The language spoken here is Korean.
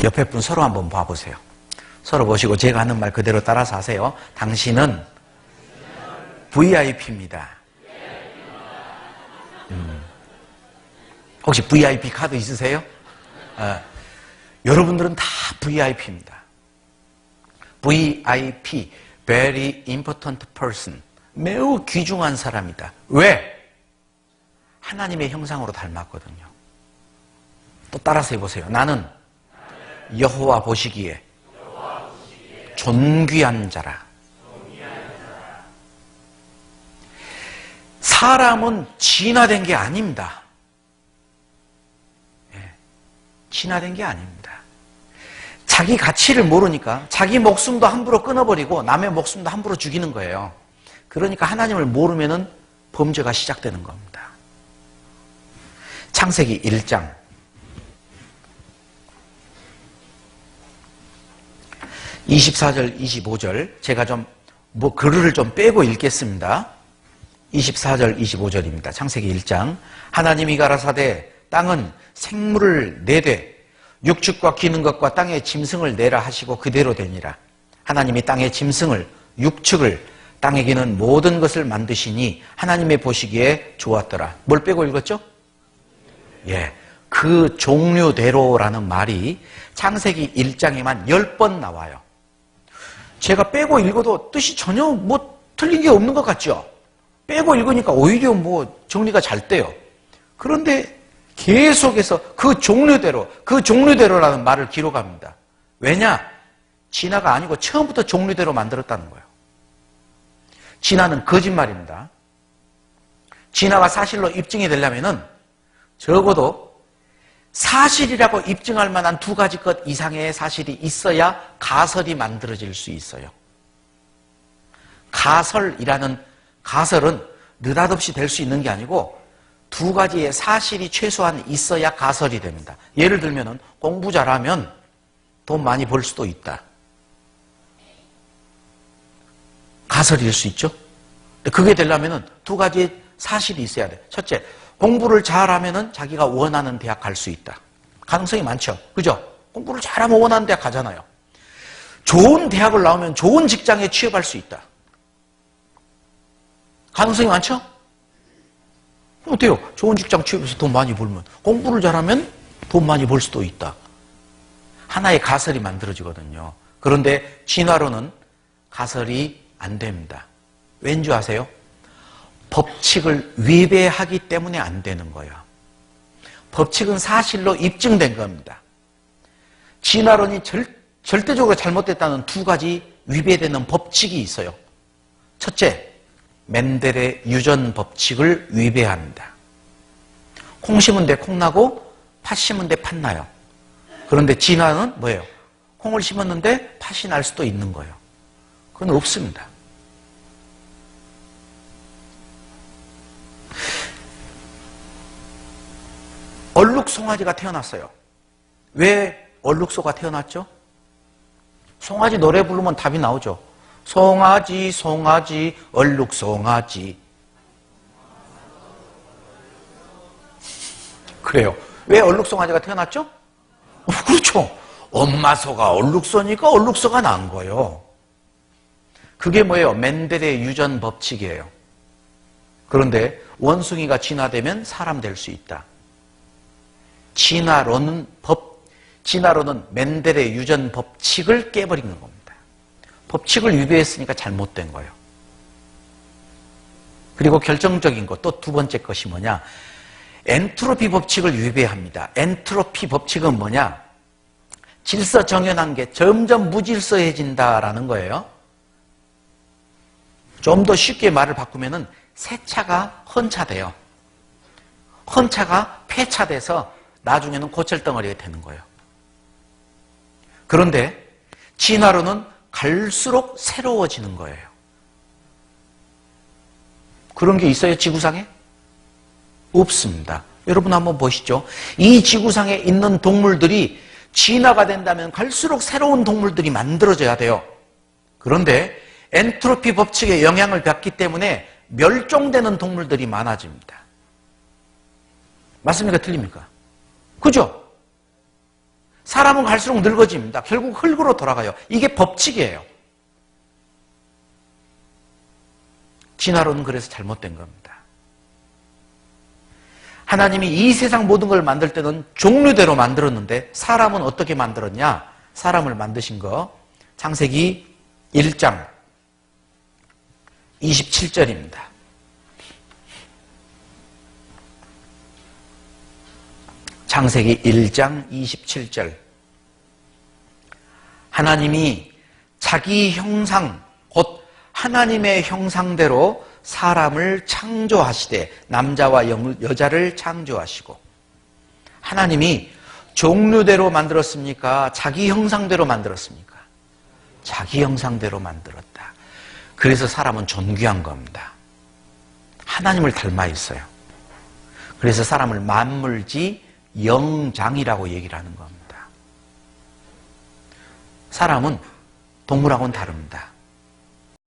옆에 분 서로 한번 봐보세요. 서로 보시고 제가 하는 말 그대로 따라서 하세요. 당신은 VIP입니다. 혹시 VIP 카드 있으세요? 여러분들은 다 VIP입니다. VIP, Very Important Person. 매우 귀중한 사람이다. 왜? 하나님의 형상으로 닮았거든요. 또 따라서 해보세요. 나는 여호와 보시기에 존귀한 자라. 사람은 진화된 게 아닙니다. 진화된 게 아닙니다. 자기 가치를 모르니까 자기 목숨도 함부로 끊어버리고 남의 목숨도 함부로 죽이는 거예요. 그러니까 하나님을 모르면은 범죄가 시작되는 겁니다. 창세기 1장 24절, 25절 제가 좀 글을 좀 빼고 읽겠습니다. 24절, 25절입니다. 창세기 1장 하나님이 가라사대 땅은 생물을 내되 육축과 기는 것과 땅의 짐승을 내라 하시고 그대로 되니라. 하나님이 땅의 짐승을 육축을 땅에 기는 모든 것을 만드시니 하나님의 보시기에 좋았더라. 뭘 빼고 읽었죠? 예, 그 종류대로라는 말이 창세기 1장에만 10번 나와요. 제가 빼고 읽어도 뜻이 전혀 틀린 게 없는 것 같죠? 빼고 읽으니까 오히려 정리가 잘 돼요. 그런데 계속해서 그 종류대로라는 말을 기록합니다. 왜냐? 진화가 아니고 처음부터 종류대로 만들었다는 거예요. 진화는 거짓말입니다. 진화가 사실로 입증이 되려면은 적어도 사실이라고 입증할 만한 2가지 것 이상의 사실이 있어야 가설이 만들어질 수 있어요. 가설은 느닷없이 될 수 있는 게 아니고 2가지의 사실이 최소한 있어야 가설이 됩니다. 예를 들면 공부 잘하면 돈 많이 벌 수도 있다. 가설일 수 있죠. 그게 되려면 2가지 사실이 있어야 돼. 첫째, 공부를 잘하면 자기가 원하는 대학 갈 수 있다. 가능성이 많죠. 그죠? 공부를 잘하면 원하는 대학 가잖아요. 좋은 대학을 나오면 좋은 직장에 취업할 수 있다. 가능성이 많죠? 어때요? 좋은 직장 취업해서 돈 많이 벌면 공부를 잘하면 돈 많이 벌 수도 있다. 하나의 가설이 만들어지거든요. 그런데 진화론은 가설이 안 됩니다. 왠지 아세요? 법칙을 위배하기 때문에 안 되는 거예요. 법칙은 사실로 입증된 겁니다. 진화론이 절대적으로 잘못됐다는 2가지 위배되는 법칙이 있어요. 첫째, 멘델의 유전 법칙을 위배합니다. 콩 심은 데 콩 나고 팥 심은 데 팥 나요. 그런데 진화는 뭐예요? 콩을 심었는데 팥이 날 수도 있는 거예요. 그건 없습니다. 얼룩송아지가 태어났어요. 왜 얼룩소가 태어났죠? 송아지 노래 부르면 답이 나오죠. 송아지 송아지 얼룩송아지. 그래요. 왜 얼룩송아지가 태어났죠? 그렇죠. 엄마 소가 얼룩소니까 얼룩소가 난 거예요. 그게 뭐예요? 멘델의 유전 법칙이에요. 그런데 원숭이가 진화되면 사람 될 수 있다. 진화론은 멘델의 유전 법칙을 깨버린 겁니다. 법칙을 위배했으니까 잘못된 거예요. 그리고 결정적인 것, 또 2번째 것이 뭐냐? 엔트로피 법칙을 위배합니다. 엔트로피 법칙은 뭐냐? 질서 정연한 게 점점 무질서해진다라는 거예요. 좀 더 쉽게 말을 바꾸면은 새 차가 헌차돼요. 헌차가 폐차돼서 나중에는 고철덩어리가 되는 거예요. 그런데 진화론은 갈수록 새로워지는 거예요. 그런 게 있어요, 지구상에? 없습니다. 여러분 한번 보시죠. 이 지구상에 있는 동물들이 진화가 된다면 갈수록 새로운 동물들이 만들어져야 돼요. 그런데 엔트로피 법칙의 영향을 받기 때문에 멸종되는 동물들이 많아집니다. 맞습니까? 틀립니까? 그죠? 사람은 갈수록 늙어집니다. 결국 흙으로 돌아가요. 이게 법칙이에요. 진화론은 그래서 잘못된 겁니다. 하나님이 이 세상 모든 걸 만들 때는 종류대로 만들었는데 사람은 어떻게 만들었냐? 사람을 만드신 거 창세기 1장 27절입니다. 창세기 1장 27절. 하나님이 자기 형상, 곧 하나님의 형상대로 사람을 창조하시되 남자와 여자를 창조하시고. 하나님이 종류대로 만들었습니까? 자기 형상대로 만들었습니까? 자기 형상대로 만들었다. 그래서 사람은 존귀한 겁니다. 하나님을 닮아 있어요. 그래서 사람을 만물지 영장이라고 얘기를 하는 겁니다. 사람은 동물하고는 다릅니다.